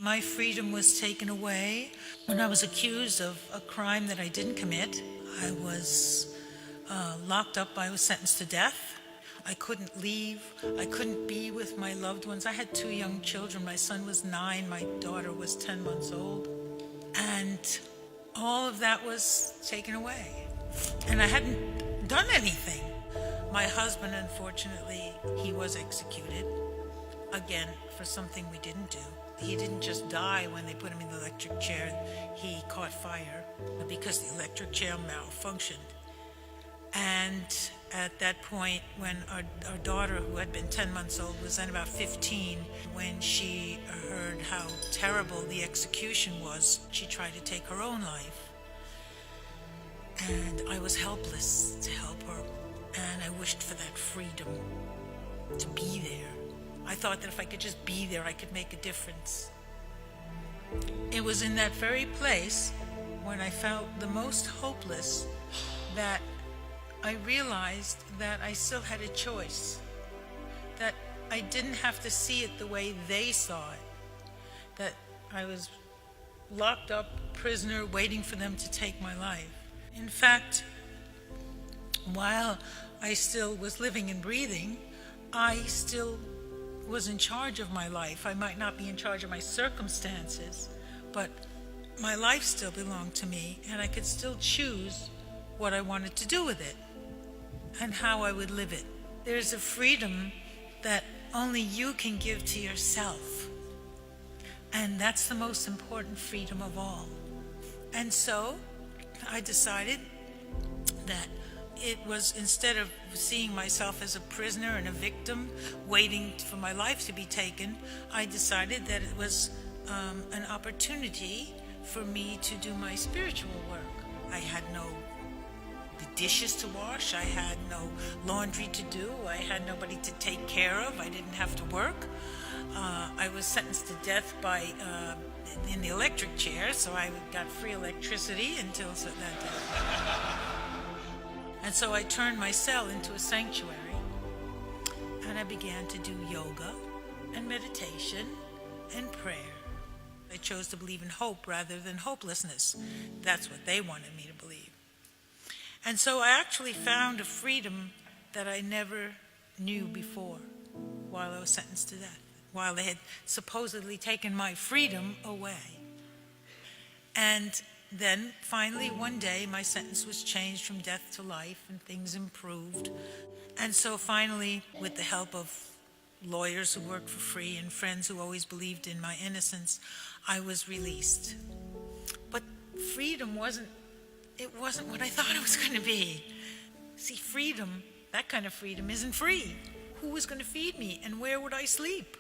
My freedom was taken away when I was accused of a crime that I didn't commit. I was locked up. I was sentenced to death. I couldn't leave. I couldn't be with my loved ones. I had 2 young children. My son was 9. My daughter was 10 months old. And all of that was taken away. And I hadn't done anything. My husband, unfortunately, he was executed, again, for something we didn't do. He didn't just die when they put him in the electric chair. He caught fire because the electric chair malfunctioned. And at that point, when our daughter, who had been 10 months old, was then about 15, when she heard how terrible the execution was, she tried to take her own life. And I was helpless to help her. And I wished for that freedom to be there. I thought that if I could just be there, I could make a difference. It was in that very place when I felt the most hopeless that I realized that I still had a choice, that I didn't have to see it the way they saw it, that I was locked up, prisoner, waiting for them to take my life. In fact, while I still was living and breathing, I still was in charge of my life. I might not be in charge of my circumstances, but my life still belonged to me, and I could still choose what I wanted to do with it and how I would live it. There's a freedom that only you can give to yourself, and that's the most important freedom of all. And so I decided that it was, instead of seeing myself as a prisoner and a victim waiting for my life to be taken, I decided that it was an opportunity for me to do my spiritual work. I had no dishes to wash. I had no laundry to do. I had nobody to take care of. I didn't have to work. I was sentenced to death in the electric chair, so I got free electricity until that day. And so I turned my cell into a sanctuary, and I began to do yoga and meditation and prayer. I chose to believe in hope rather than hopelessness. That's what they wanted me to believe. And so I actually found a freedom that I never knew before while I was sentenced to death, while they had supposedly taken my freedom away. And then, finally, one day, my sentence was changed from death to life, and things improved. And so finally, with the help of lawyers who worked for free and friends who always believed in my innocence, I was released. But freedom wasn't what I thought it was going to be. See, freedom, that kind of freedom, isn't free. Who was going to feed me, and where would I sleep?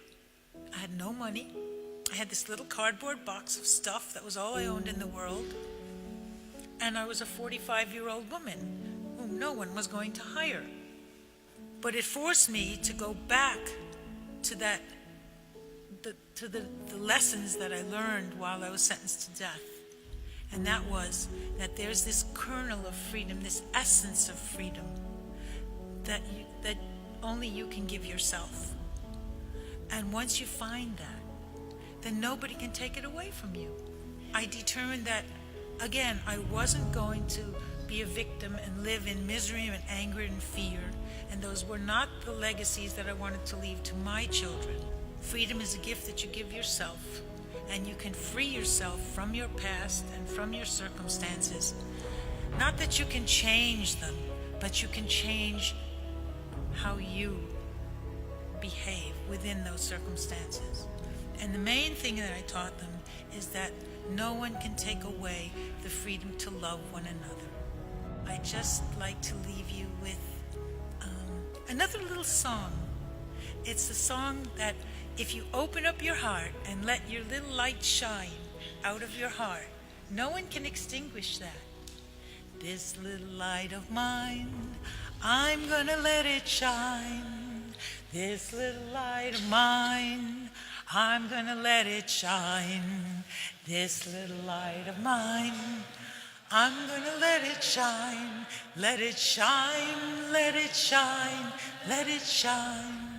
I had no money. I had this little cardboard box of stuff. That was all I owned in the world. And I was a 45-year-old woman whom no one was going to hire. But it forced me to go back to the lessons that I learned while I was sentenced to death. And that was that there's this kernel of freedom, this essence of freedom that only you can give yourself. And once you find that, then nobody can take it away from you. I determined that, again, I wasn't going to be a victim and live in misery and anger and fear, and those were not the legacies that I wanted to leave to my children. Freedom is a gift that you give yourself, and you can free yourself from your past and from your circumstances. Not that you can change them, but you can change how you behave within those circumstances. And the main thing that I taught them is that no one can take away the freedom to love one another. I'd just like to leave you with another little song. It's a song that if you open up your heart and let your little light shine out of your heart, no one can extinguish that. This little light of mine, I'm gonna let it shine. This little light of mine, I'm gonna let it shine. This little light of mine, I'm gonna let it shine. Let it shine, let it shine, let it shine.